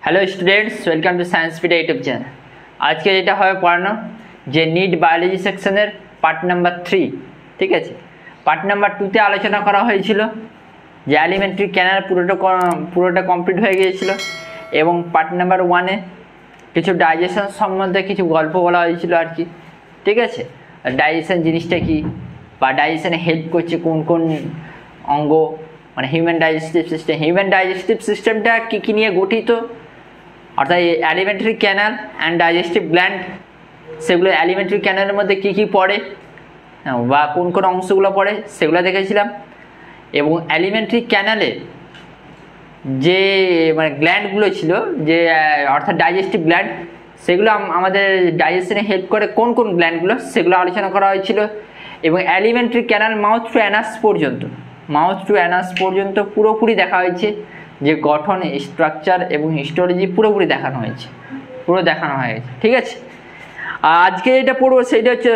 Hello students welcome to science pita YouTube channel. आज के যেটা হবে পড়ানো যে নিট বায়োলজি সেকশনের পার্ট নাম্বার 3 ঠিক আছে। পার্ট নাম্বার 2 তে আলোচনা করা হয়েছিল যে এলিমেন্টারি ক্যানাল পুরোটা কমপ্লিট হয়ে গিয়েছিল এবং পার্ট নাম্বার 1 এ কিছু ডাইজেশন সম্বন্ধে কিছু গল্প বলা হয়েছিল আর কি। ঠিক আছে, ডাইজেশন জিনিসটা কি বা ডাইজেশনে হেল্প করছে কোন কোন অঙ্গ, মানে হিউম্যান ডাইজেস্টিভ সিস্টেমটা কি নিয়ে গঠিত, অর্থাৎ elementary canal and digestive gland, সেগুলো এলিমেন্টারি ক্যানালের মধ্যে কি পড়ে বা কোন কোন অংশগুলো পড়ে সেগুলো দেখেছিলাম। এবং এলিমেন্টারি ক্যানালে যে মানে গ্ল্যান্ডগুলো ছিল যে অর্থাৎ ডাইজেস্টিভ গ্ল্যান্ড, সেগুলো আমাদের ডাইজেশনে হেল্প করে কোন কোন গ্ল্যান্ডগুলো সেগুলো আলোচনা করা হয়েছিল। এবং elementary canal mouth to Anas পর্যন্ত পুরোপুরি দেখা হয়েছে, যে গঠন, স্ট্রাকচার এবং হিস্টোলজি পুরোপুরি দেখানো হয়েছে। ঠিক আছে, আজকে যেটা পড়বো সেটা হচ্ছে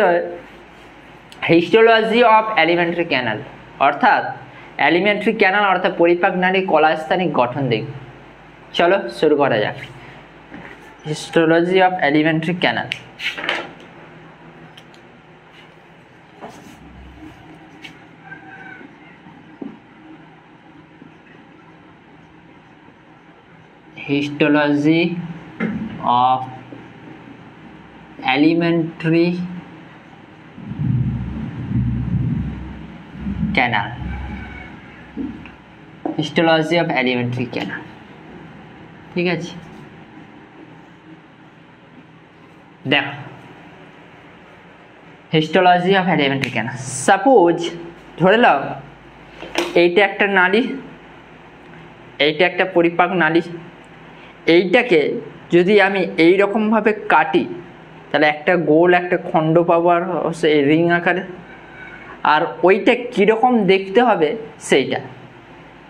হিস্টোলজি অফ এলিমেন্টারি ক্যানাল, অর্থাৎ এলিমেন্টারি ক্যানাল অর্থাৎ পরিপাক নালী কলাস্থানিক গঠন দেখব। চলো শুরু করা যাক। Histology of elementary canal. Histology of elementary canal. Histology of elementary canal. ঠিক আছে, দেখো histology of elementary canal. Suppose ধরে নাও এইটা একটা নালী, এইটা একটা পরিপাক নালী, এইটাকে যদি আমি এই রকমভাবে কাটি তাহলে একটা গোল একটা খণ্ড পাবো, আর এই রিং আকারে, আর ওইটা কীরকম দেখতে হবে সেইটা।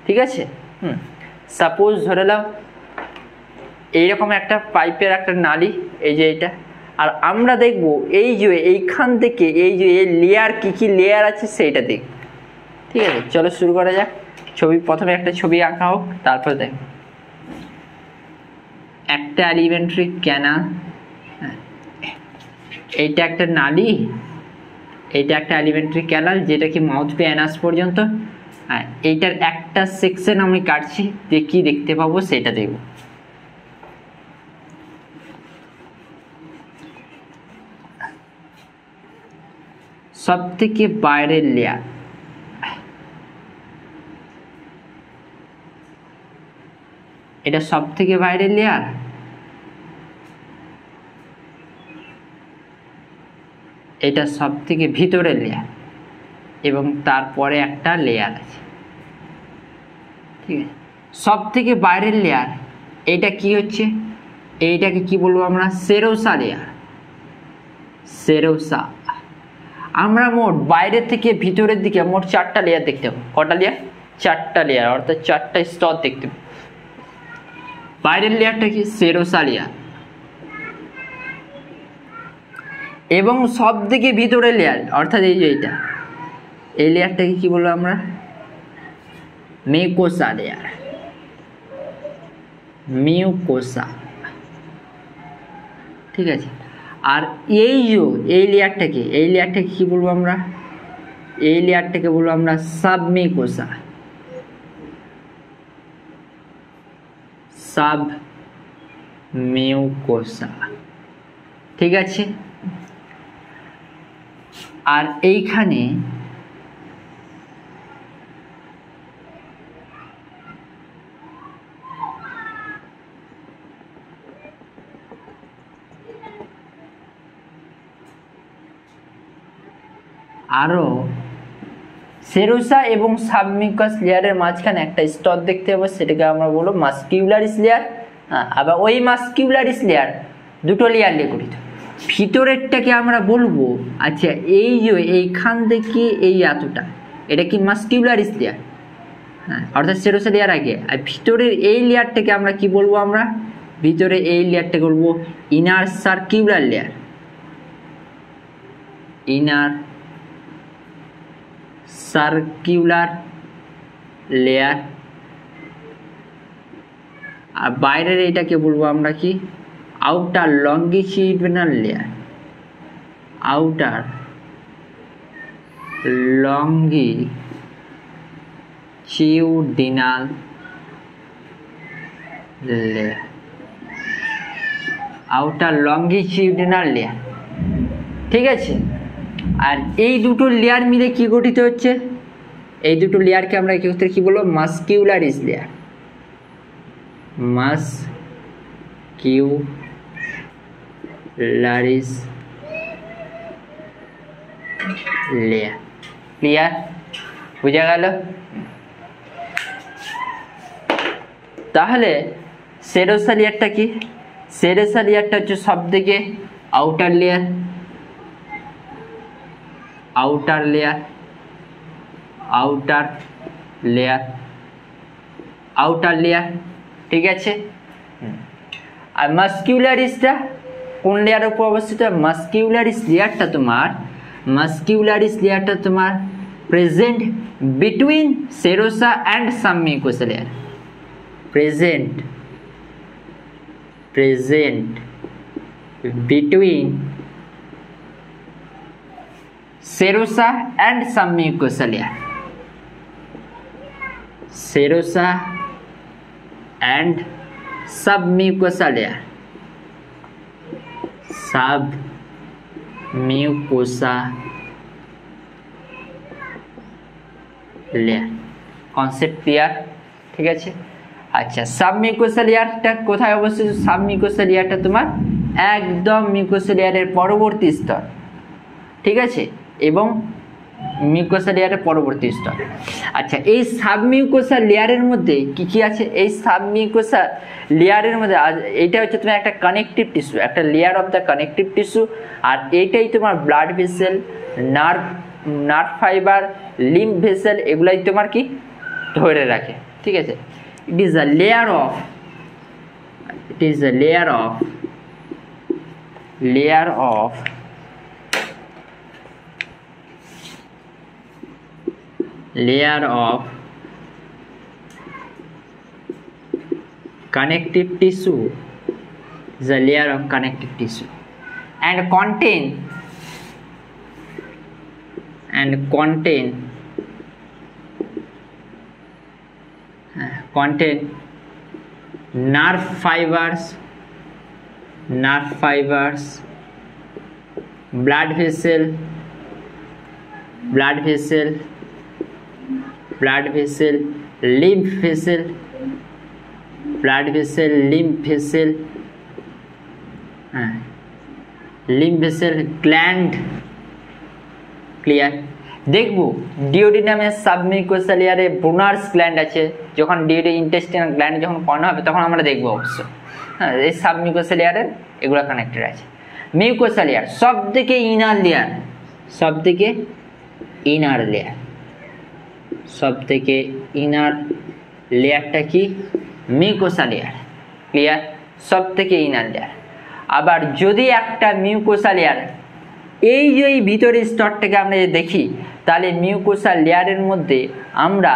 ঠিক আছে, সাপোজ ধরে নাও এইরকম একটা পাইপের একটা নালী, এই যে এইটা, আর আমরা দেখব এই যে এইখান থেকে এই যে এই লেয়ার কী লেয়ার আছে সেইটা দেখব। ঠিক আছে, চলো শুরু করা যাক। প্রথমে একটা ছবি আঁকা হোক, তারপর দেখো একটা এলিমেন্টারি ক্যানাল, এইটা একটা নালী, এইটা একটা এলিমেন্টারি ক্যানাল যেটা কি মাউথ টু অ্যানাস পর্যন্ত। এইটার একটা সেকশন আমি কাটছি, কি দেখতে পাবো সেটা দেখব। সব থেকে বাইরের লেয়ার, এটা সব থেকে বাইরের লেয়ার, এটা সব থেকে ভিতরের লেয়ার, এবং তারপরে একটা লেয়ার আছে। ঠিক আছে, সব থেকে বাইরের লেয়ার এটা কি হচ্ছে, এইটাকে কি বলবো আমরা, সেরোসা লেয়ার। সেরোসা। আমরা মোট বাইরের থেকে ভিতরের দিকে মোট 4টা লেয়ার দেখতে পাবো। কটা লেয়ার? 4টা লেয়ার, অর্থাৎ 4টা স্তর দেখতে পাবো। বাইরের লেয়ারটা কি? Serosa layer. এবং সব থেকে ভিতরের লেয়ার অর্থাৎ এই যে এইটা, এই লেয়ারটাকে কি বলবো আমরা, মিউকোসা লেয়ার। মিউকোসা। ঠিক আছে, আর এই যে এই লেয়ারটাকে কি বলবো আমরা, এই লেয়ারটাকে বলবো আমরা সাবমিউকোসা। সাবমিউকোসা। ঠিক আছে, আর এইখানে আরো সেরোসা এবং সাবমিউকাস লেয়ারের মাঝখানে একটা স্তর দেখতে পাবো, সেটাকে আমরা বলবো মাস্কিউলারিস লেয়ার। আবার ওই মাস্কিউলারিস লেয়ার দুটো লেয়ার নিয়ে গঠিত। ভিতরেরটাকে আমরা বলবো, আচ্ছা এই যে এইখান থেকে এই এতটা, এটা কি মাস্কিউলারিস লেয়ার, অর্থাৎ সেরোসা লেয়ার আগে। আর ভিতরের এই লেয়ারটাকে আমরা কি বলবো, আমরা ভিতরে এই লেয়ারটাকে বলবো inner circular layer. Inner circular layer. আর বাইরের এটাকে বলবো আমরা কি outer longitudinal layer, outer longitudinal layer, outer longitudinal layer. ঠিক আছে, আর এই দুটো লেয়ার মিলে কি গঠিত হচ্ছে, এই দুটো লেয়ারকে আমরা কি বলবো মাসকিউলারিস লেয়ার, মাসকিউলারিস লেয়ার। ক্লিয়ার, বুঝা গেল? তাহলে সেরোসা লেয়ারটা কি, সেরোসা লেয়ারটা হচ্ছে সব থেকে outer layer, outer layer, outer layer, outer layer. ঠিক আছে, আর মাসকিউলারিসটা কোন লেয়ারের উপর অবস্থিত? মাসকিউলারিস লেয়ারটা তোমার, মাসকিউলারিস লেয়ারটা তোমার present between serosa and sub mucosa layer, present between serosa and submucosal layer, serosa and submucosal layer, submucosa layer। Concept clear? ঠিক আছে। আচ্ছা, সাবমিউকোসা লেয়ারটা কোথায় অবস্থিত? সাবমিউকোসা লেয়ারটা তোমার একদম মিউকোসা লেয়ারের পরবর্তী স্তর। ঠিক আছে, এবং মিউকোসা লেয়ারের পরবর্তী স্তর। আচ্ছা, এই সাবমিউকোসা লেয়ারের মধ্যে কি কি আছে? এই সাবমিউকোসা লেয়ারের মধ্যে এইটা হচ্ছে তোমার একটা কানেকটিভ টিস্যু, একটা layer of the connective tissue. আর এইটাই তোমার blood vessel, nerve fibre, lymph vessel এগুলাই তোমার কি ধরে রাখে। ঠিক আছে, it is a layer of connective tissue, is a layer of connective tissue and contain nerve fibers, blood vessel, lymph vessel, gland। Clear? দেখবো ডিওডিনামের সাবমিউকোসা লেয়ারে ব্রুনার্স গ্ল্যান্ড আছে, যখন ইন্টেস্টিনাল গ্ল্যান্ড যখন কর্ন হবে তখন আমরা দেখবো অবশ্য। হ্যাঁ, এই সাবমিউকোসা লেয়ারের এগুলো কানেক্টেড আছে। মিউকোসা লেয়ার সব থেকে ইনার লেয়ার, সব থেকে ইনার লেয়ারটা কি? Mucosa layer. ক্লিয়ার? সব থেকে ইনার লেয়ার। আবার যদি একটা মিউকোসা লেয়ার এই যে ভিতরের স্তরটাকে আমরা দেখি, তাহলে মিউকোসা লেয়ারের মধ্যে আমরা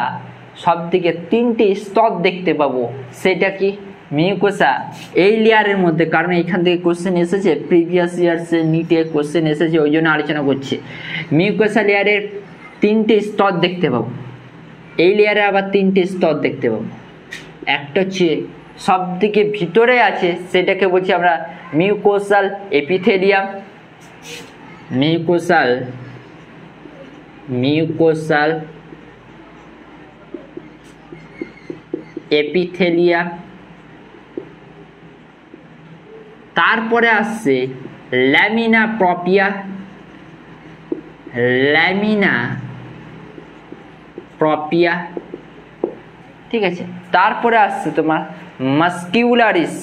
সব থেকে তিনটে স্তর দেখতে পাবো। সেটা কি? মিউকোসা এই লেয়ারের মধ্যে, কারণ এখান থেকে কোশ্চেন এসেছে, প্রিভিয়াস ইয়ার্সে নিটে কোশ্চেন এসেছে, ওই জন্য আলোচনা করছে। মিউকোসা লেয়ারের তিনটে স্তর দেখতে পাবো, এই লেয়ারে আবার তিনটে স্তর দেখতে পাবো। একটা হচ্ছে সব থেকে ভিতরে আছে, সেটাকে বলছি আমরা মিউকোসাল এপিথেলিয়াম, মিউকোসাল এপিথেলিয়াম। তারপরে আসছে ল্যামিনা প্রপিয়া। ঠিক আছে, তারপরে আসছে তোমার মাসকিউলারিস,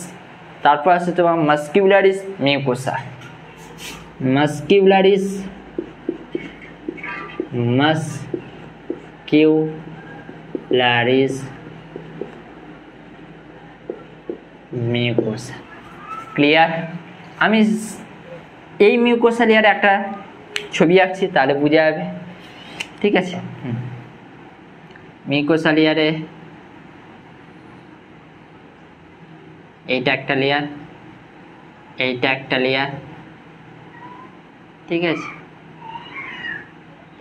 মিউকোসা, মাসকিউলারিস মিউকোসা। ক্লিয়ার? আমি এই মিউকোসা লেয়ারে একটা ছবি আঁকছি, তাহলে বোঝা যাবে। ঠিক আছে, মিউকোসা লেয়ারে এইটা একটা লেয়ার, এইটা একটা লেয়ার, ঠিক আছে,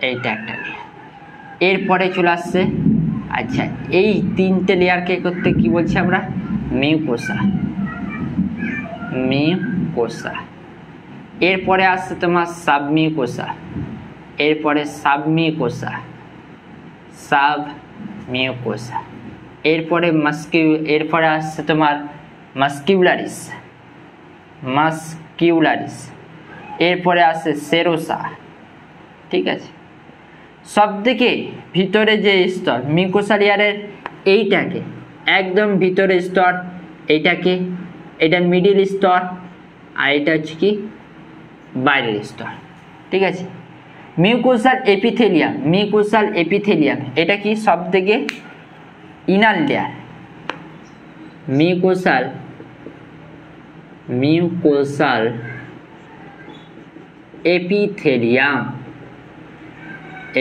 এইটা একটা লেয়ার। এরপরে চলে আসছে, আচ্ছা এই তিনটে লেয়ারকে করতে কি বলছি আমরা, মিউকোসা, মিউকোসা। এরপরে আসছে তোমার সাবমিউকোসা, এরপরে সাবমিউকোসা, সাবমিউকোসা। এরপরে আসছে তোমার মাস্কিউলারিস, মাস্কিউলারিস। এরপরে আসছে সেরোসা, ঠিক আছে। সবথেকে ভিতরে যে স্তর মিউকোসা লেয়ারের, এইটাকে একদম ভিতরের স্তর, এইটাকে, এটা মিডিল স্তর, আর এটা হচ্ছে কি বাইরের স্তর, ঠিক আছে। মিউকোসাল এপিথেলিয়াম, মিউকোসাল এপিথেলিয়াম এটা কি সবথেকে inner layer. Mucosal, mucosal epithelium,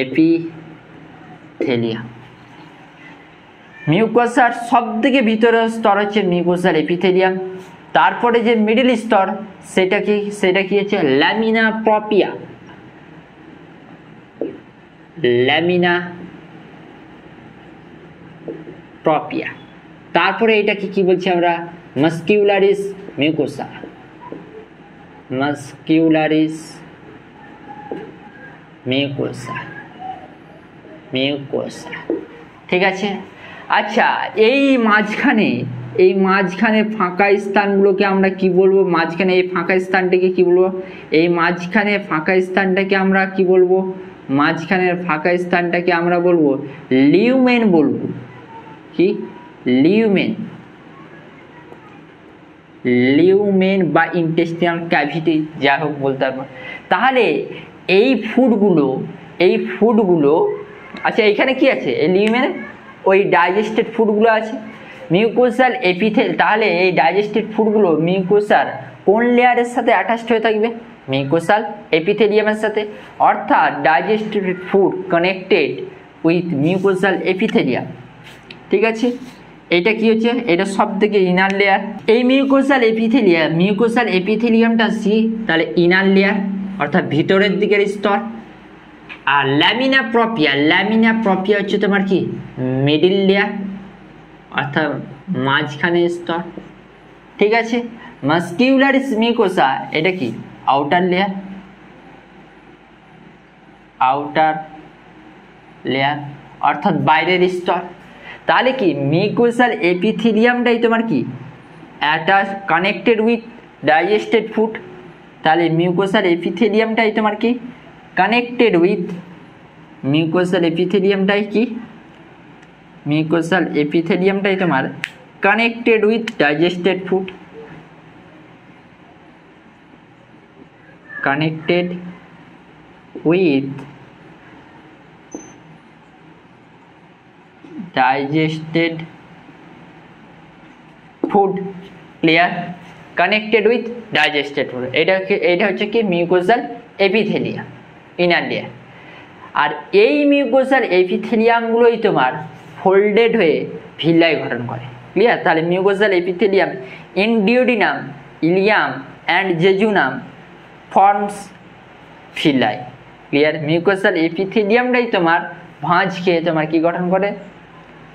epithelium. মিউকোসার সবথেকে ভিতরের স্তর হচ্ছে মিউকোসাল এপিথেলিয়াম। তারপরে যে মিডল স্তর সেটা কি হচ্ছে ল্যামিনা প্রপিয়া, ল্যামিনা প্রপিয়া। তারপরে এটা কি বলছি আমরা, মাস্কিউলারিস মিউকোসা, মাস্কিউলারিস মিউকোসা, মিউকোসা, ঠিক আছে। আচ্ছা এই মাঝখানে ফাঁকা স্থানগুলোকে আমরা কি বলবো, মাঝখানে এই ফাঁকা স্থানটাকে কি বলবো, এই মাঝখানে ফাঁকা স্থানটাকে আমরা কি বলবো, মাঝখানের ফাঁকা স্থানটাকে আমরা বলবো লিউমেন বলবো, কি লিউমেন, লিউমেন বা ইন্টেস্টিনাল ক্যাভিটি যা হোক বলতে পারবো। তাহলে এই ফুডগুলো আচ্ছা এখানে কি আছে, এই লিউমেনে ওই ডাইজেস্টেড ফুডগুলো আছে, মিউকোসাল এপিথেল। তাহলে এই ডাইজেস্টেড ফুডগুলো মিউকোসার কোন লেয়ারের সাথে অ্যাটাচড হয়ে থাকবে, মিউকোসাল এপিথেলিয়ামের সাথে। অর্থাৎ digested food connected with mucosal epithelium, ঠিক আছে। এটা কি হচ্ছে, এটা সব থেকে ইনার লেয়ার। এই মিউকোসাল এপিথেলিয়ামটা সি, তাহলে ইনার লেয়ার অর্থাৎ ভিতরের দিকের স্তর। আর ল্যামিনা প্রপিয়া হচ্ছে তোমার কি মিডিল লেয়ার অর্থাৎ মাঝখানের স্তর, ঠিক আছে। মাস্কিউলারিস মিউকোসা এটা কি আউটার লেয়ার অর্থাৎ বাইরের স্তর। তাহলে কি মিউকোসাল এপিথেলিয়ামটাই তোমার কি attach connected with digested food. তাহলে মিউকোসাল এপিথেলিয়ামটাই তোমার কি কানেক্টেড উইথ, মিউকোসাল এপিথেলিয়ামটাই তোমার connected with digested food, connected with digested food, clear, connected with digested food. এটা হচ্ছে কি মিউকোসাল এপিথেলিয়াম ইনার লেয়ার। আর এই মিউকোসাল এপিথেলিয়ামগুলোই তোমার ফোল্ডেড হয়ে ভিলাই গঠন করে, ক্লিয়ার। তাহলে mucosal epithelium in duodenum, ileum and jejunum forms villi, clear. Mucosal এপিথেলিয়ামটাই তোমার ভাঁজ খেয়ে তোমার কি গঠন করে,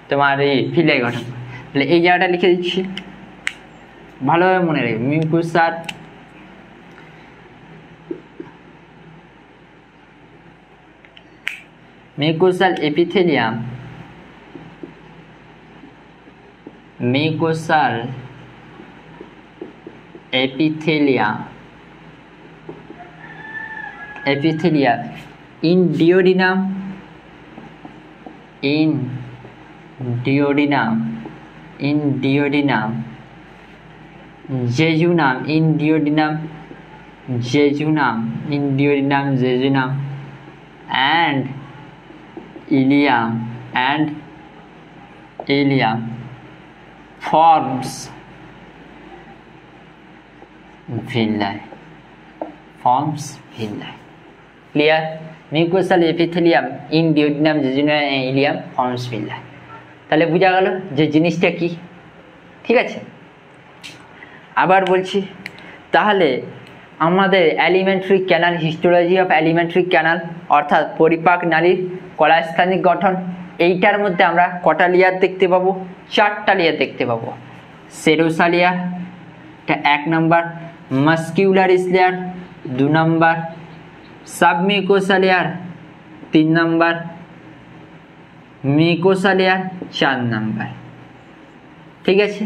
তোমার এই ভিলাই গঠন করে। তাহলে এই জায়গাটা লিখে দিচ্ছি, ভালোভাবে মনে রাখবে। Mucosal epithelium, mucosal epithelium in duodenum, jejunum, and ileum forms villi, clear. Mucosal epithelium in duodenum, jejunum and ileum forms villi। তাহলে বোঝা গেল যে জিনিসটা কি, ঠিক আছে। আবার বলছি, তাহলে আমাদের elementary canal, histology of elementary canal অর্থাৎ পরিপাক নালীর কলাস্থানিক গঠন, এইটার মধ্যে আমরা কটা লেয়ার দেখতে পাবো? 4টা লেয়ার দেখতে পাবো। সেরোসা লেয়ার, এটা 1 নম্বর, মাস্কিউলারিস লেয়ার 2 নম্বর, সাবমিউকোসা লেয়ার 3 নম্বর, মিউকোসা লেয়ার 4 নম্বর। ঠিক আছে,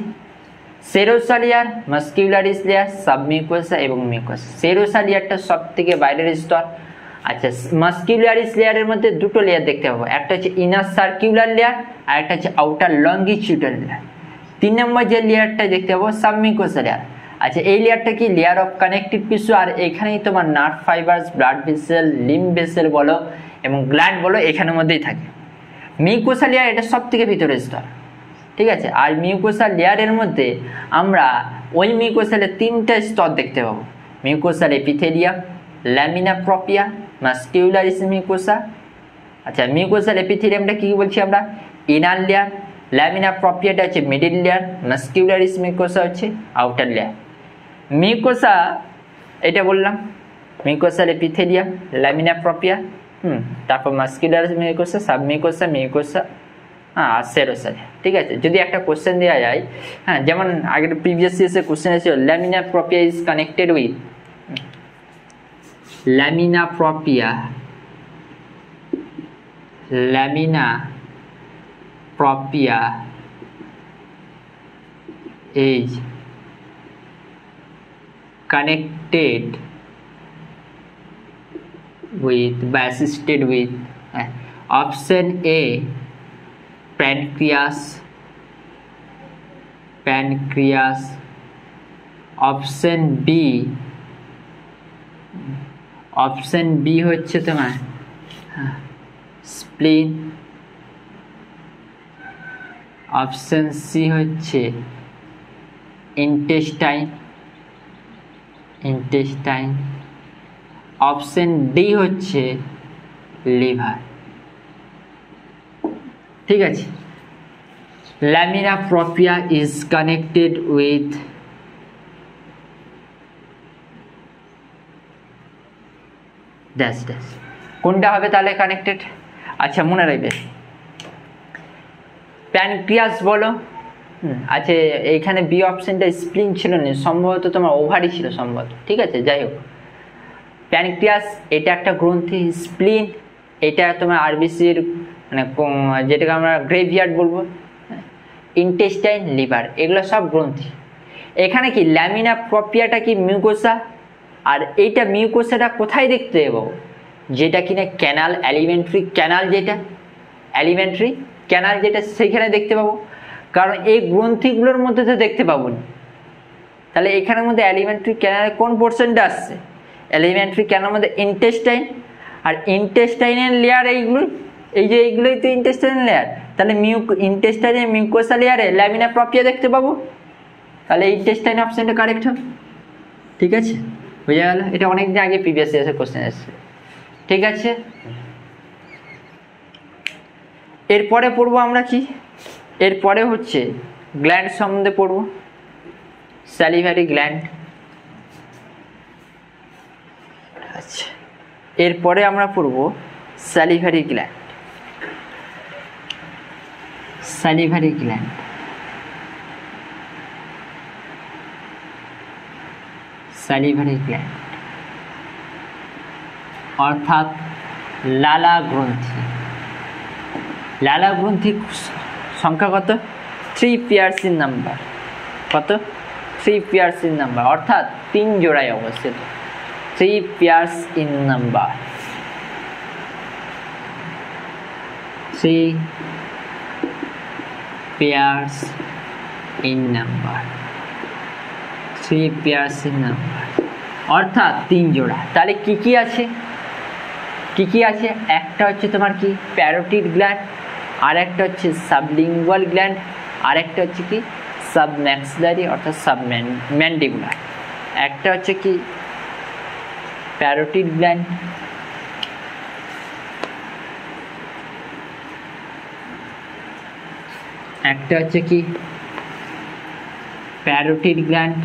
সেরোসা লেয়ার, মাস্কিউলারিস লেয়ার, সাবমিউকোসা এবং মিউকোসা। সেরোসা লেয়ারটা সব থেকে বাইরের স্তর। আচ্ছা, মাস্কিউলারিস লেয়ারের মধ্যে 2টো লেয়ার দেখতে পাবো, একটা হচ্ছে ইনার সার্কিউলার লেয়ার আর একটা হচ্ছে আউটার লঙ্গিটিউডাল লেয়ার। 3 নম্বর যে লেয়ারটা দেখতে পাবো সাবমিউকোসা লেয়ার। আচ্ছা, এই লেয়ারটা কি? লেয়ার অফ কানেকটিভ টিস্যু, আর এখানেই তোমার nerve fibres, blood vessel, lymph vessel বলো এবং গ্ল্যান্ড বলো এখানের মধ্যেই থাকে। মিউকোসা লেয়ার এটা সব থেকে ভিতরের স্তর। ঠিক আছে, আর মিউকোসা লেয়ারের মধ্যে আমরা ওই মিউকোসালে 3টা স্তর দেখতে পাবো, মিউকোসাল এপিথেলিয়াম, ল্যামিনা প্রপিয়া, মাস্কিউলারিস মিউকোসা। আচ্ছা, মিউকোসাল এপিথেলিয়ামটা কি বলছি আমরা? ইনার লেয়ার, ল্যামিনা প্রপিয়াটা হচ্ছে মিডিল লেয়ার, মাস্কিউলারিস মিউকোসা হচ্ছে আউটার লেয়ার। মিউকোসা এটা বললাম, মিউকোসাল এপিথেলিয়াম, ল্যামিনা প্রপিয়া, তারপর মাস্কিউলারিস মিউকোসা, সাবমিউকোসা, মিউকোসা, আর সেরোসা। ঠিক আছে, যদি একটা কোশ্চেন দেওয়া যায়, হ্যাঁ, যেমন আগের প্রিভিয়াস ইয়ার্সে কোশ্চেন এসেছিল, lamina propria is connected with, lamina propria, lamina propria is connected with, by assisted with option A pancreas, option B হচ্ছে তোমার স্প্লিন, অপশন সি হচ্ছে ইন্টেস্টাইন, অপশন ডি হচ্ছে লিভার। ঠিক আছে, lamina propria is connected with dash dash. কোনটা হবে তাহলে connected? আচ্ছা, মনে রাখবে, প্যানক্রিয়াস বলো। আচ্ছা, এইখানে বি অপশনটা স্প্লিন ছিল না, সম্ভবত তোমার ওভারি ছিল সম্ভবত। ঠিক আছে, যাই হোক, প্যানক্রিয়াস এটা একটা গ্রন্থি, স্প্লিন এটা তোমার আরবিসির মানে যেটাকে আমরা গ্রেভিয়ার্ড বলবো, ইন্টেস্টাইন, লিভার, এগুলো সব গ্রন্থি। এখানে কি ল্যামিনা প্রপিয়াটা কি মিউকোসা, আর এইটা মিউকোসাটা কোথায় দেখতে পাবো? যেটা কিনা ক্যানাল, এলিমেন্টারি ক্যানাল, যেটা সেখানে দেখতে পাবো, কারণ এই গ্রন্থিগুলোর মধ্যে তো দেখতে পাবো না। তাহলে এখানের মধ্যে এলিমেন্টারি ক্যানালের কোন পোর্শনটা আসছে? এলিমেন্টারি ক্যানালের মধ্যে ইন্টেস্টাইন, আর ইন্টেস্টাইনের লেয়ার এইগুলোই তো ইন্টেস্টাইন লেয়ার। তাহলে ইন্টেস্টাইনের মিউকোসা লেয়ারে ল্যামিনা প্রপিয়া দেখতে পাবো, তাহলে ইন্টেস্টাইন অপশনটা কারেক্ট হবে। ঠিক আছে, বুঝা গেল? এটা অনেকদিন আগে প্রিভিয়াস ইয়ার্সে কোশ্চেন এসেছে। ঠিক আছে, এরপরে পড়বো আমরা কি? এরপরে হচ্ছে গ্ল্যান্ড সম্বন্ধে পড়বো, স্যালিভারি গ্ল্যান্ড। আচ্ছা, এরপরে আমরা পড়বো স্যালিভারি গ্ল্যান্ড। অর্থাৎ লালা গ্রন্থি। লালা গ্রন্থির সংখ্যা কত? 3 পেয়ার্স ইন নাম্বার। কত? 3 পেয়ার্স ইন নাম্বার, অর্থাৎ 3 জোড়ায় অবস্থিত। 3 pairs in number, 3 pairs in number, 3 pairs in number, অর্থাৎ 3 জোড়া। তাহলে কি কি আছে? একটা হচ্ছে তোমার কি প্যারোটিড গ্ল্যান্ড, আর একটা হচ্ছে সাবলিঙ্গুয়াল গ্ল্যান্ড, আর একটা হচ্ছে কি সাবম্যাক্সিলারি অর্থাৎ সাবম্যান্ডিবুলার। একটা হচ্ছে কি প্যারোটিড গ্ল্যান্ড, একটা হচ্ছে কি প্যারোটিড গ্ল্যান্ড,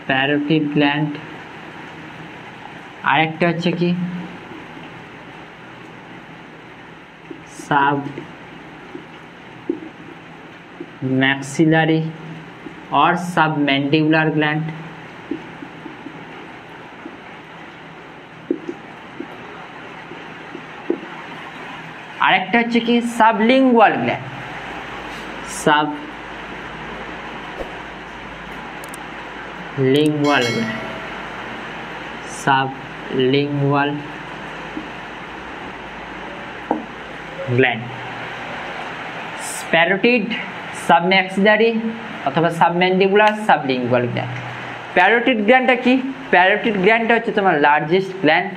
প্যারোটিড গ্ল্যান্ড, আরেকটা হচ্ছে কি submaxillary or submandibular gland, আরেকটা হচ্ছে কি sublingual gland, sublingual gland, sublingual gland, parotid, submaxillary অথবা সাবম্যান্ডিবুলার, সাবলিঙ্গুয়াল গ্ল্যান্ড। প্যারোটিড গ্ল্যান্ডটা কি? প্যারোটিড গ্ল্যান্ডটা হচ্ছে তোমার largest gland,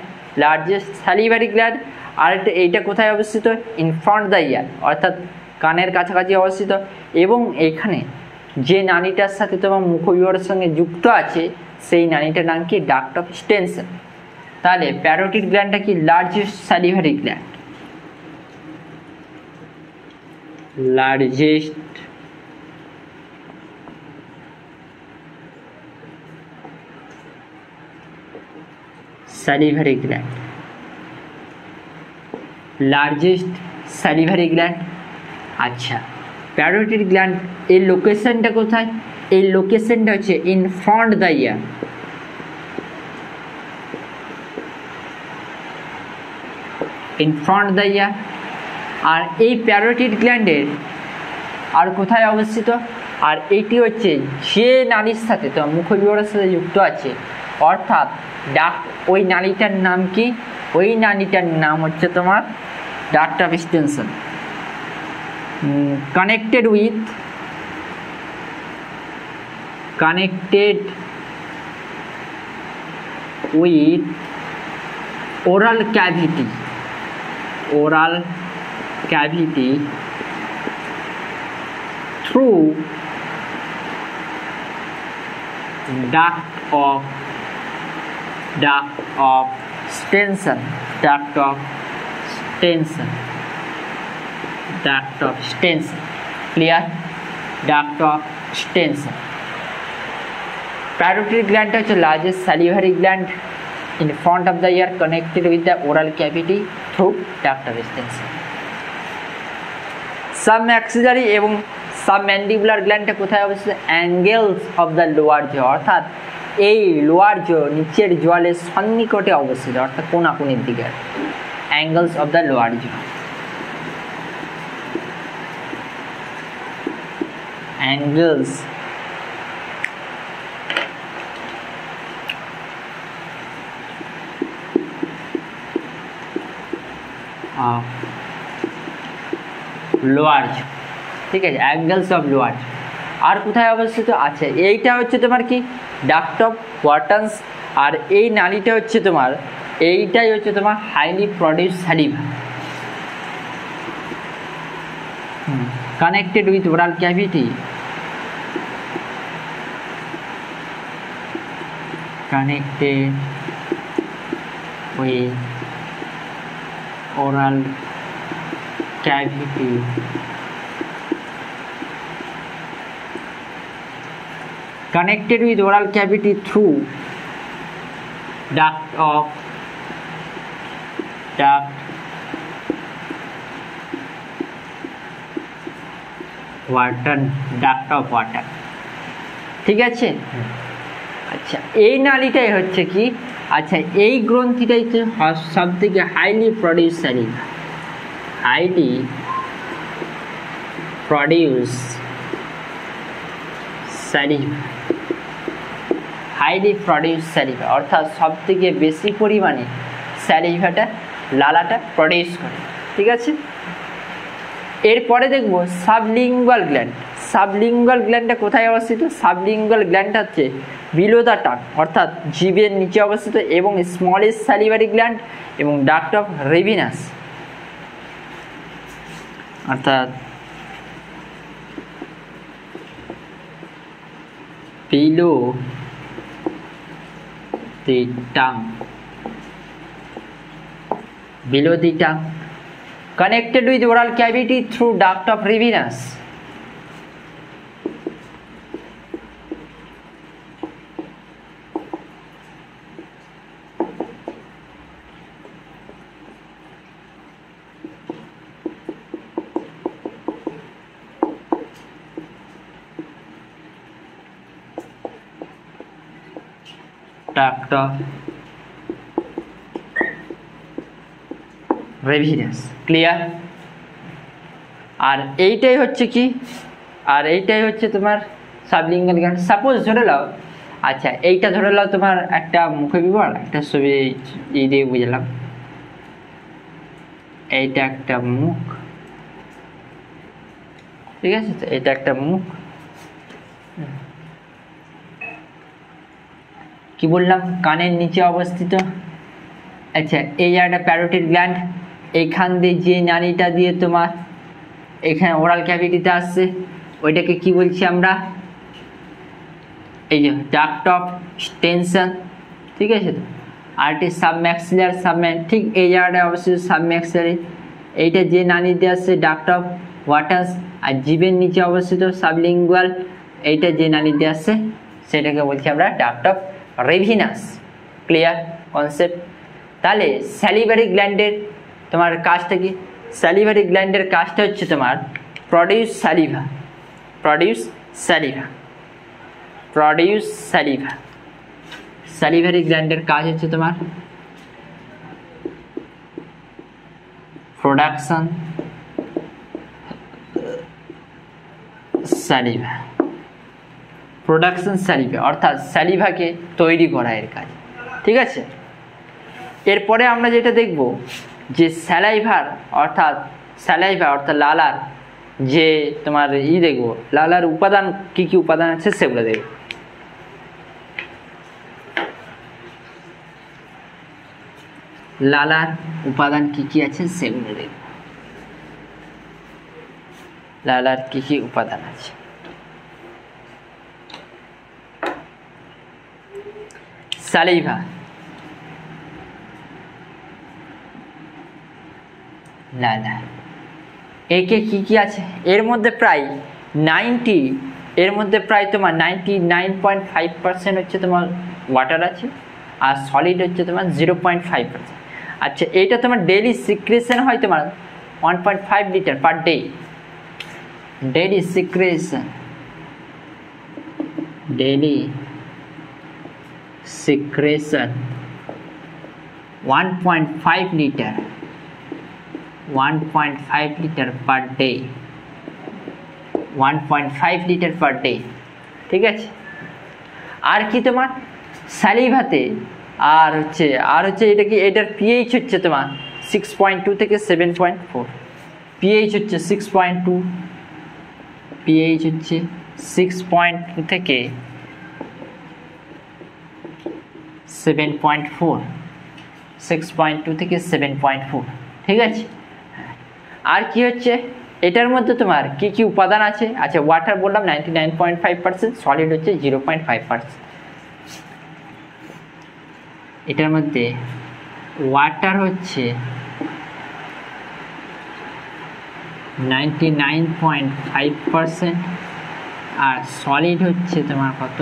largest salivary gland. আর এইটা কোথায় অবস্থিত? ইন ফ্রন্ট দ্য ইয়ার, অর্থাৎ কানের কাছাকাছি অবস্থিত। এবং এখানে যে নালীটার সাথে তোমার মুখবিহরের সঙ্গে যুক্ত আছে সেই নালীটার নাম কি? Duct of Stenson. তাহলে প্যারোটিড গ্ল্যান্ডটা কি? Largest salivary gland, largest salivary gland, largest salivary gland. আচ্ছা, প্যারোটিড গ্ল্যান্ড এর লোকেশনটা কোথায়? এই লোকেশনটা হচ্ছে in front the ear, in front the ear. আর এই প্যারোটিড গ্ল্যান্ডের আর কোথায় অবস্থিত? আর এটি হচ্ছে যে নালীর সাথে তোমার মুখবিহরের সাথে যুক্ত আছে, অর্থাৎ ওই নালীটার নাম কি? ওই নালীটার নাম হচ্ছে তোমার duct of Stenson. Connected with oral cavity through duct of Stenson, clear? Duct of Stenson. Parotid gland is the largest salivary gland in front of the ear, connected with the oral cavity through duct of Stenson. Submaxillary এবং submandibular গ্ল্যান্ডটা কোথায় অবস্থিত? Angles of the lower জ, অর্থাৎ এই lower জ নিচের জলের সন্নিকটে অবস্থিত, অর্থাৎ কোনাকুনির দিকে, অ্যাঙ্গেলস অফ দ্য লোয়ার জ, অ্যাঙ্গেলস অফ লোয়ার জ, ঠিক আছে, অ্যাঙ্গেলস অফ লোয়ার। আর কোথায় অবস্থিত আছে? এইটা হচ্ছে তোমার কি? Duct of ওয়াটান্স। আর এই নালীটা হচ্ছে তোমার, এইটাই হচ্ছে তোমার highly produce saliva, connected with oral cavity, connected with oral cavity through duct of water, ঠিক আছে। আচ্ছা, এই নালীটাই হচ্ছে কি? আচ্ছা, এই গ্রন্থিটাই তো সব থেকে হাইলি প্রডিউস স্যালিভা, হাইলি প্রডিউস স্যালিভা, অর্থাৎ সব থেকে বেশি পরিমাণে স্যালিভাটা, লালাটা প্রডিউস করে, ঠিক আছে। এরপরে দেখব সাবলিঙ্গুয়াল গ্ল্যান্ড। সাবলিঙ্গুয়াল গ্ল্যান্ডটা কোথায় অবস্থিত? সাবলিঙ্গুয়াল গ্ল্যান্ডটা হচ্ছে বিলো দ্য টাং, অর্থাৎ জিভের নিচে অবস্থিত, এবং স্মলেস্ট স্যালিভারি গ্ল্যান্ড এবং ডাক্ট অফ রেভিনাস, অর্থাৎ below the tongue, below the tongue, connected with oral cavity through duct of Revinus. Duct of Rivinus. Clear? আর এইটাই হচ্ছে কি, আর এইটাই হচ্ছে তোমার সাবলিঙ্গাল গ্ল্যান্ড। সাপোজ ধরে নাও, আচ্ছা এইটা ধরে নাও তোমার একটা মুখে বিবর, একটা ছবি দিয়ে বুঝলাম, এইটা একটা মুখ, ঠিক আছে, তো এটা একটা মুখ, কি বললাম, কানের নিচে অবস্থিত। আচ্ছা এই একটা প্যারোটিড গ্ল্যান্ড, এইখান দিয়ে যে নালীটা দিয়ে তোমার এখানে ওরাল ক্যাভিটিতে আসছে, ওইটাকে কি বলছি আমরা, এই যে ডাক্ট অফ টেনশন, ঠিক আছে। তো আরটি সাবম্যাক্সিলার সাবম্যান, ঠিক এই জায়গাটা অবস্থিত সাবম্যাক্সিলারি, এইটা যে নালী দিয়ে আসছে ডাক্ট অফ ওয়াটার্স, আর জিভের নিচে অবস্থিত সাবলিঙ্গুয়াল, এইটা যে নালী দিয়ে আসছে সেটাকে বলছি আমরা duct of Rivinus. Clear concept? তাহলে স্যালিভারি গ্ল্যান্ডের তোমার কাজটা কি? স্যালিভারি গ্ল্যান্ডের কাজটা হচ্ছে তোমার produce saliva, produce saliva, produce saliva. Salivary গ্ল্যান্ডের কাজ হচ্ছে তোমার প্রোডাকশন স্যালিভা, প্রোডাকশন স্যালিভা, অর্থাৎ স্যালিভাকে তৈরি করা এর কাজ, ঠিক আছে। এরপরে আমরা যেটা দেখব যে স্যালাইভার অর্থাৎ লালার যে তোমার দেখব, লালার উপাদান কি কি উপাদান আছে সেগুলো দেখব। লালার উপাদান কি কি আছে সেগুলো দেখব, লালার কি কি উপাদান আছে। সালিভা, লালা, একে কি কি আছে এর মধ্যে প্রায় 90, এর মধ্যে প্রায় তোমার 99.5% হচ্ছে তোমার ওয়াটার আছে, আর সলিড হচ্ছে তোমার 0.5%। আচ্ছা এইটা তোমার ডেইলি সিক্রেশন হয় তোমার 1.5 litre per day, daily secretion, daily secretion 1.5 litre, 1.5 litre per day, 1.5 litre per day, ঠিক আছে। আর কি তোমার স্যালিভাতে আর হচ্ছে এটা কি, এটার পিএইচ হচ্ছে তোমার 6.2 থেকে 7.4, পিএইচ হচ্ছে 6.2, পিএইচ হচ্ছে 6.2 থেকে 7.4, 6.2 থেকে 7.4, ঠিক আছে। আর কি হচ্ছে এটার মধ্যে তোমার কি কি উপাদান আছে? আচ্ছা ওয়াটার বললাম 99.5%, সলিড হচ্ছে 0.5%। এটার মধ্যে ওয়াটার হচ্ছে 99.5% আর সলিড হচ্ছে তোমার কত,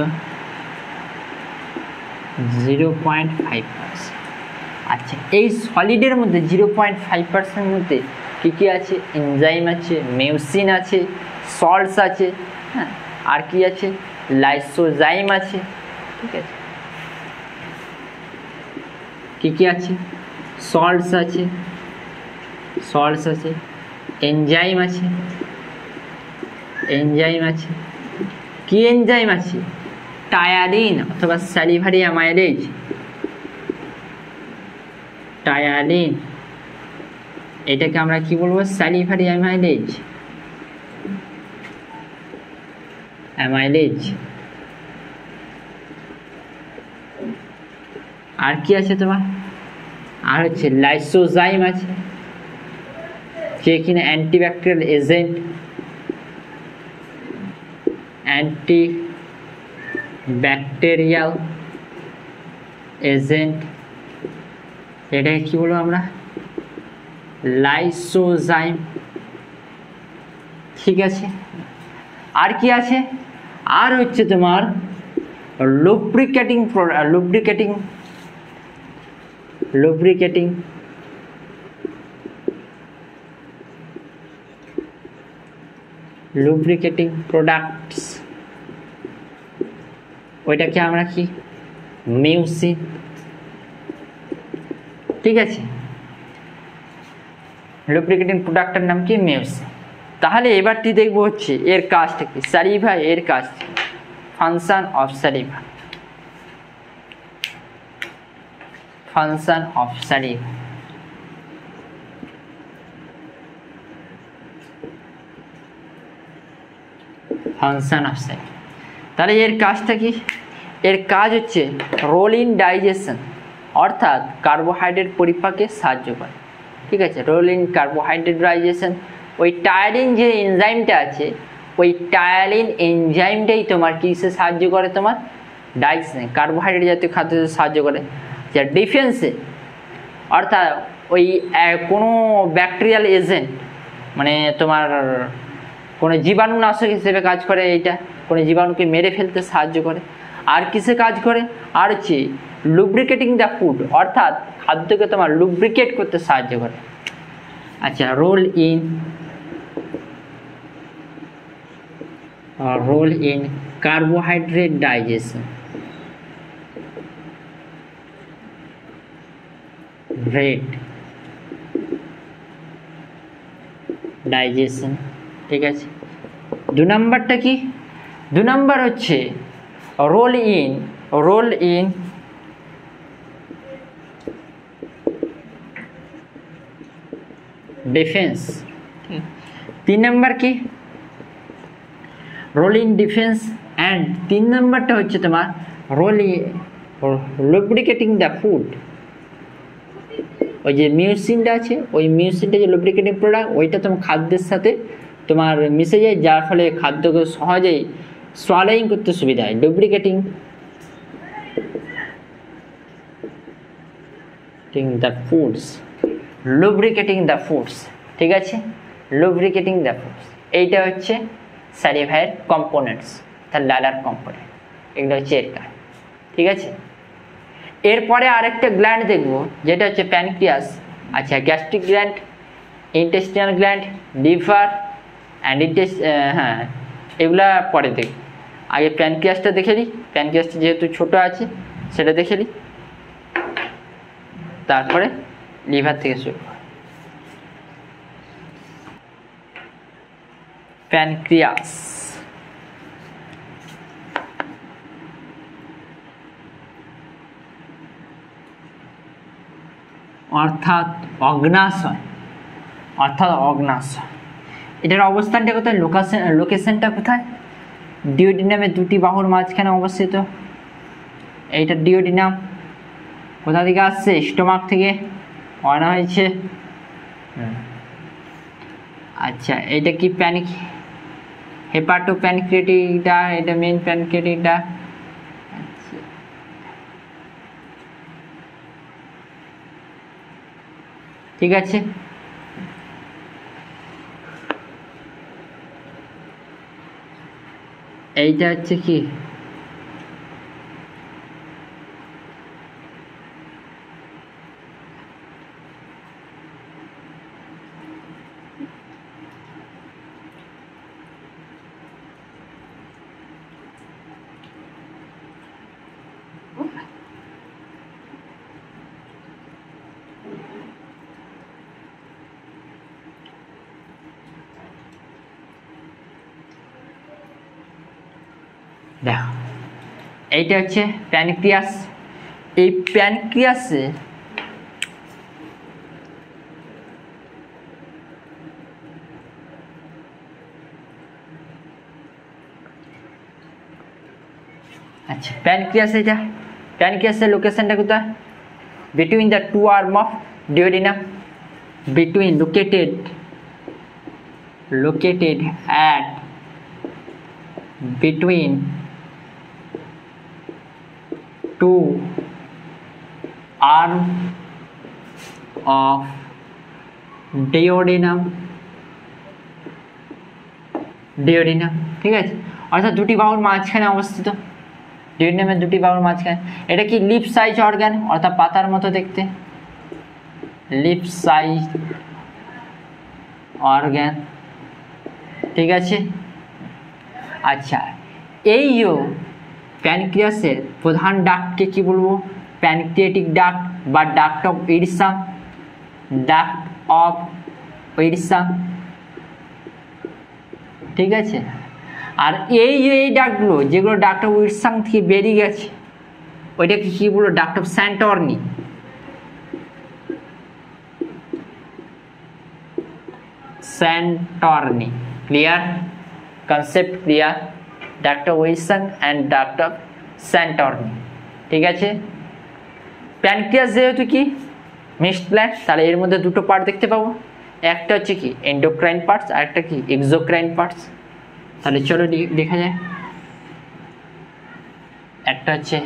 0.5%। আচ্ছা এই সলিডের মধ্যে 0.5% মধ্যে কি কি আছে? এনজাইম আছে, মিউসিন আছে, সল্টস আছে, হ্যাঁ, আর কি আছে? লাইসোজাইম আছে, ঠিক আছে। কি কি আছে? সল্টস আছে, এনজাইম আছে, কি এনজাইম আছে? টায়ারিন অথবা স্যালিভারি অ্যামাইলেজ, টায়ারিন, এটাকে আমরা কি বলবো? স্যালিভারি অ্যামাইলেজ, আর কি আছে তোমার? আর হচ্ছে লাইসোজাইম আছে, যে কিনা অ্যান্টিব্যাকটেরিয়াল এজেন্ট, এটাকে কি বলবো আমরা? লাইসোজাইম, ঠিক আছে। আর কি আছে? আর হচ্ছে তোমার লুব্রিকেটিং প্রোডাক্টস, ওইটাকে আমরা কি মিউসিন, ঠিক আছে, লুব্রিকেটিং প্রোডাক্টের নাম কি মিউসিন। তাহলে এবারটি দেখবো হচ্ছে এর কাজটা কি, সালিভা এর কাজ, function of সালিভা, function of সালিভা। Function of সালিভা, তাহলে এর কাজটা কি, এর কাজ হচ্ছে রোল ইন ডাইজেশন, অর্থাৎ কার্বোহাইড্রেট পরিপাকে সাহায্য করে, ঠিক আছে, রোল ইন কার্বোহাইড্রেট ডাইজেশন। ওই টায়ারিন যে এনজাইমটা আছে, ওই টায়ারিন এনজাইমটাই তোমার কিসে সাহায্য করে, তোমার ডাইজেশনে, কার্বোহাইড্রেট জাতীয় খাদ্যতে সাহায্য করে। যা ডিফেন্সে, অর্থাৎ ওই কোনো ব্যাকটেরিয়াল এজেন্ট, মানে তোমার কোনো জীবাণুনাশক হিসেবে কাজ করে, এইটা কোনো জীবাণুকে মেরে ফেলতে সাহায্য করে। আর কিসে কাজ করে, আর হচ্ছে লুব্রিকেটিং দ্য ফুড, অর্থাৎ খাদ্যকে তোমার লুব্রিকেট করতে সাহায্য করে। আচ্ছা, রোল ইন কার্বোহাইড্রেট ডাইজেশন, ঠিক আছে। 2 নম্বরটা কি, 2 নম্বর হচ্ছে রোল ইন ডিফেন্স। 3 নম্বর কি, রোল ইন ডিফেন্স, অ্যান্ড 3 নম্বরটা হচ্ছে তোমার role in lubricating the food. ওই যে মিউসিনটা আছে, ওই মিউসিনটা যে লুব্রিকেটিং প্রোডাক্ট, ওইটা তোমার খাদ্যের সাথে তোমার মিশে যায়, যার ফলে খাদ্যকে সহজেই সোয়ালোয়িং করতে সুবিধা হয়। লুব্রিকেটিং দ্য ফুডস, ঠিক আছে, লুব্রিকেটিং দ্য ফুডস, এইটা হচ্ছে সালিভায়ের কম্পোনেন্টস, তার লালার কম্পোনেন্ট, এগুলো হচ্ছে এর কাজ, ঠিক আছে। এরপরে আরেকটা গ্ল্যান্ড দেখবো, যেটা হচ্ছে প্যানক্রিয়াস। আচ্ছা, gastric gland, intestinal gland, liver and হ্যাঁ, এগুলা পরে দেখব। আগে প্যানক্রিয়াসটা দেখে নিই, প্যানক্রিয়াসটা যেহেতু ছোট আছে সেটা দেখে নিই, তারপরে লিভার থেকে শুরু। প্যানক্রিয়াস, অর্থাৎ অগ্নাশয়, এটার অবস্থানটা কোথায়, লোকেশনটা কোথায়, ডিওডিনামের 2টি বাহুর মাঝখানে অবস্থিত। এইটা ডিওডিনাম কোথা থেকে আসছে, স্টোমাক থেকে আনা হয়েছে। আচ্ছা, এটা কি হেপাটো প্যানক্রিয়াটিকটা, এটা মেইন প্যানক্রিয়াটিকটা। ঠিক আছে, এইটা হচ্ছে কি, দেখো এইটা হচ্ছে প্যানক্রিয়াস। এই প্যানক্রিয়াসে আচ্ছা, প্যানক্রিয়াসের লোকেশনটা কোথায়, between the 2 arm of duodenum, located at between 2 arm of duodenum, ঠিক আছে, অর্থাৎ 2টি বাহুর মাঝখানে অবস্থিত, ডিওডিনামের 2টি বাহুর মাঝখানে। এটা কি লিপ সাইজ অর্গান, অর্থাৎ পাতার মতো দেখতে, লিপ সাইজ অর্গান, ঠিক আছে। আচ্ছা, প্যানক্রিয়াসের প্রধান ডাক্টকে কি বলবো? প্যানক্রিয়াটিক ডাক্ট বা ডাক্ট অফ ইরসাম, ডাক্ট অফ ইরসাম, ঠিক আছে। আর এই ডাক্টগুলো যেগুলো ডাক্ট অফ ইরসাম থেকে বেরিয়ে গেছে ওইটাকে কি বলবো? Duct of Santorini. Santorini, clear? Concept clear? Duct of Wirsung and duct of Santorini, ঠিক আছে। প্যানক্রিয়াস যেহেতু কি মিক্সড প্ল্যান্ট, তাহলে এর মধ্যে দুটো পার্ট দেখতে পাবো, একটা হচ্ছে কি এন্ডোক্রাইন পার্টস আর একটা কি এক্সোক্রাইন পার্টস। তাহলে চলো দেখা যায়। একটা হচ্ছে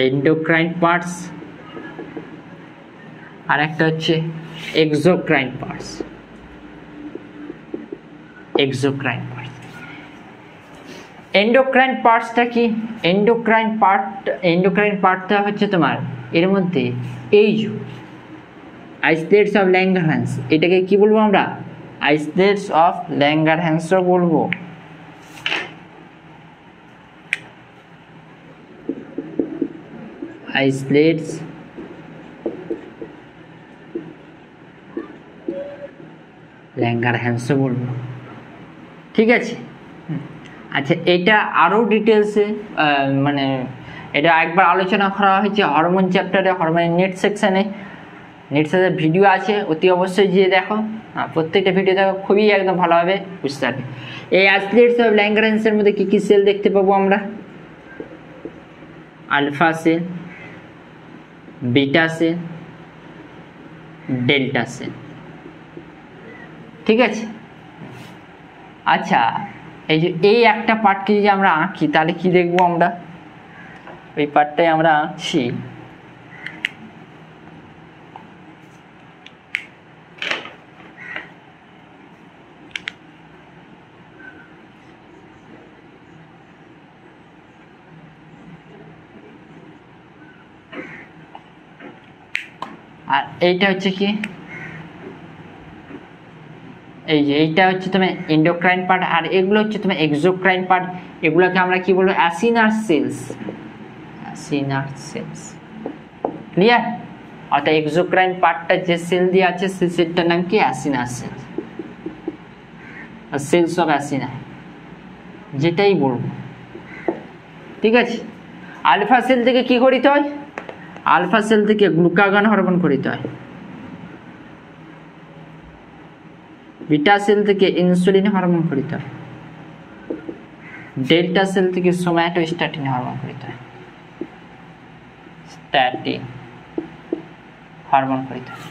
এন্ডোক্রাইন পার্টস আর একটা হচ্ছে exocrine parts. Exocrine parts, endocrine পার্টসটা কি? এন্ডোক্রাইন পার্টটা হচ্ছে তোমার এর মধ্যে এই যে আইসলেটস অফ ল্যাঙ্গারহ্যান্স, এটাকে কি বলবো আমরা? আইসলেটস অফ ল্যাঙ্গারহ্যান্সও বলবো। আইসলেটস ল্যাঙ্গারহ্যান্সও বলবো, ঠিক আছে। আচ্ছা, এটা আরও ডিটেলসে মানে এটা একবার আলোচনা করা হয়েছে হরমোন চ্যাপ্টারে, হরমোনের নেট সেকশানে ভিডিও আছে, অতি অবশ্যই গিয়ে দেখো। প্রত্যেকটা ভিডিও দেখো, খুবই একদম ভালোভাবে বুঝতে পারবে। এই আইসলেটস অফ ল্যাঙ্গারহ্যান্সের মধ্যে কী কী সেল দেখতে পাবো আমরা? Alpha cell, beta cell, delta cell, ঠিক আছে। আচ্ছা, এই যে এই একটা পার্টকে যদি আমরা আঁকি তাহলে কি দেখবো আমরা? ওই পার্টটাই আমরা আঁকছি। আর এইটা হচ্ছে কি, এই যে এইটা হচ্ছে তোমার এন্ডোক্রাইন পার্ট আর এগুলো হচ্ছে তোমার এক্সোক্রাইন পার্ট। এগুলোকে আমরা কি বলবো? Acinar cells. Acinar cells, clear? অর্থাৎ এক্সোক্রাইন পার্টটা যে সেল দিয়ে আছে সেই সেলটার নাম কি? Acinar cells, cells of acini, যেটাই বলবো, ঠিক আছে। আলফা সেল থেকে কি করিতে হয়? আলফা সেল থেকে গ্লুকাগন হরমোন করিতে হয়। বিটা সেল থেকে ইনসুলিন হরমোন করিতে হয়। ডেল্টা সেল থেকে সোম্যাটোস্ট্যাটিন হরমোন করিতে হয়। স্ট্যাটিন হরমোন করিতে হয়।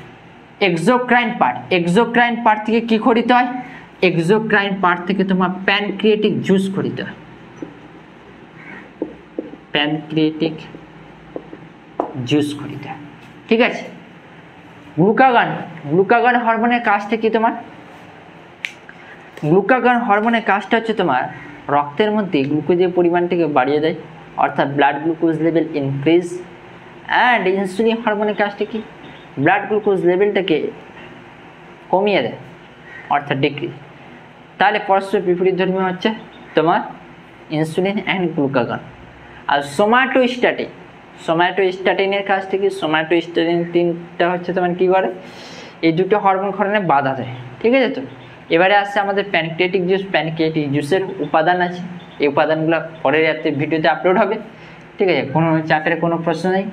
এক্সোক্রাইন পার্ট থেকে কি করিতে হয়? এক্সোক্রাইন পার্ট থেকে তোমার প্যানক্রিয়েটিক জুস করিতে হয়। প্যানক্রিয়েটিক জুস করিতে হয়, ঠিক আছে। গ্লুকাগন হরমোনের কাজটা কি তোমার? গ্লুকাগন হরমোনের কাজটা হচ্ছে তোমার রক্তের মধ্যে গ্লুকোজের পরিমাণটাকে বাড়িয়ে দেয়, অর্থাৎ blood glucose level increase. And insulin হরমোনের কাজটা কি? ব্লাড গ্লুকোজ লেভেলটাকে কমিয়ে দেয়, অর্থাৎ ডিক্রিজ। তাহলে পরস্পর বিপরীত ধর্মী হচ্ছে তোমার ইনসুলিন অ্যান্ড গ্লুকাগন। আর সোম্যাটোস্ট্যাটিনের কাজটা কি? সোম্যাটোস্ট্যাটিন তিনটা হচ্ছে তোমার কী করে? এই দুটো হরমোন ক্ষরণে বাধা দেয়, ঠিক আছে। তো এবারে আসছে আমাদের প্যানক্রিয়েটিক জুসের উপাদান আছে, এই উপাদানগুলো পরের ভিডিওতে আপলোড হবে, ঠিক আছে। কোনো চাপের কোনো প্রশ্ন নেই।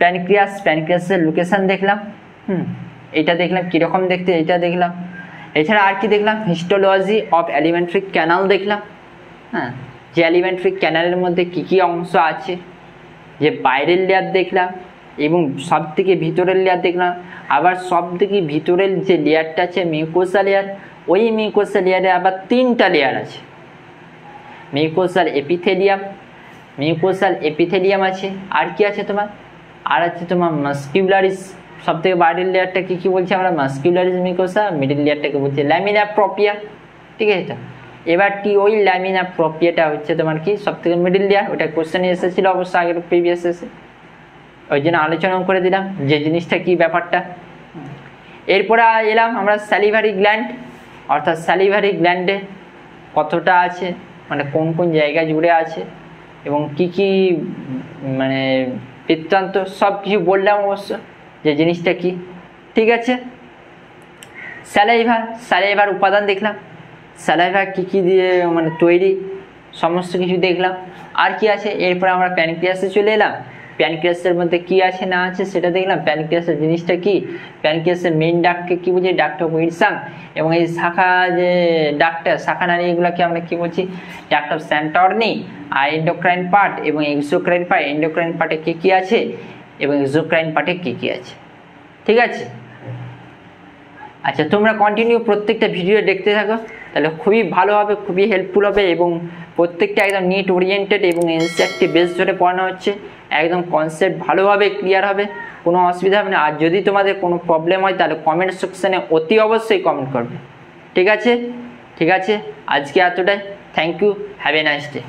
প্যানক্রিয়াসের লোকেশান দেখলাম, এটা দেখলাম কীরকম দেখতে, এটা দেখলাম। এছাড়া আর কি দেখলাম? হিস্টোলজি অফ এলিমেন্টারি ক্যানাল দেখলাম, হ্যাঁ, যে এলিমেন্টারি ক্যানালের মধ্যে কী কী অংশ আছে, যে বাইরের লেয়ার দেখলাম এবং সব থেকে ভিতরের লেয়ার দেখলাম। আবার সব থেকে ভিতরের যে লেয়ারটা আছে মিউকোসা লেয়ার, ওই মিউকোসা লেয়ারে আবার তিনটা লেয়ার আছে। মিউকোসাল এপিথেলিয়াম আছে, আর কি আছে তোমার? আর আছে তোমার মাস্কিউলারিস। সব থেকে বাইরের লেয়ারটা কি বলছি আমরা? মাস্কিউলারিস মিউকোসা। মিডিল লেয়ারটাকে বলছি ল্যামিনা প্রপিয়া, ঠিক আছে। তো এবার ওই ল্যামিনা প্রপিয়াটা হচ্ছে তোমার কি সব থেকে মিডিল লেয়ার। ওটা কোশ্চেনে এসেছিলো অবশ্য আগের প্রিভিয়াস এসে, ওই জন্য আলোচনা করে দিলাম যে জিনিসটা কি ব্যাপারটা। এরপরে এলাম আমরা স্যালিভারি গ্ল্যান্ড, অর্থাৎ স্যালিভারি গ্ল্যান্ডে কতটা আছে, মানে কোন কোন জায়গায় জুড়ে আছে এবং কি কি মানে বৃত্তান্ত সব কিছু বললাম অবশ্য যে জিনিসটা কি। ঠিক আছে, স্যালাইভার উপাদান দেখলাম, স্যালাইভা কী কী দিয়ে মানে তৈরি সমস্ত কিছু দেখলাম। আর কি আছে, এরপর আমরা প্যানক্রিয়াসে চলে এলাম। প্যানক্রিয়াসের মধ্যে কি আছে না আছে সেটা দেখলাম। প্যানক্রিয়াসের জিনিসটা কি, প্যানক্রিয়াসের মেইন ডাক্টকে কি বলছি, ডাক্ট অফ উইলসাং, এবং এই শাখা যে ডাক্টার শাখা নালী এগুলোকে আমরা কি বলছি, ডাক্ট অফ স্যান্টর্নি। আর এন্ডোক্রাইন পার্ট এবং এক্সোক্রাইন পার্ট, এন্ডোক্রাইন পার্টে কী কী আছে এবং এক্সোক্রাইন পার্টে কী কী আছে। ঠিক আছে, আচ্ছা তোমরা কন্টিনিউ প্রত্যেকটা ভিডিও দেখতে থাকো, তাহলে খুবই ভালো হবে, খুবই হেল্পফুল হবে এবং প্রত্যেকটা একদম নিট ওরিয়েন্টেড এবং এনসিইআরটি বেস ধরে পড়ানো হচ্ছে। একদম কনসেপ্ট ভালোভাবে ক্লিয়ার হবে, কোনো অসুবিধা হবে না। আর যদি তোমাদের কোনো প্রবলেম হয় তাহলে কমেন্ট সেকশনে অতি অবশ্যই কমেন্ট করবে। ঠিক আছে, আজকে এতটাই। Thank you, have a nice day.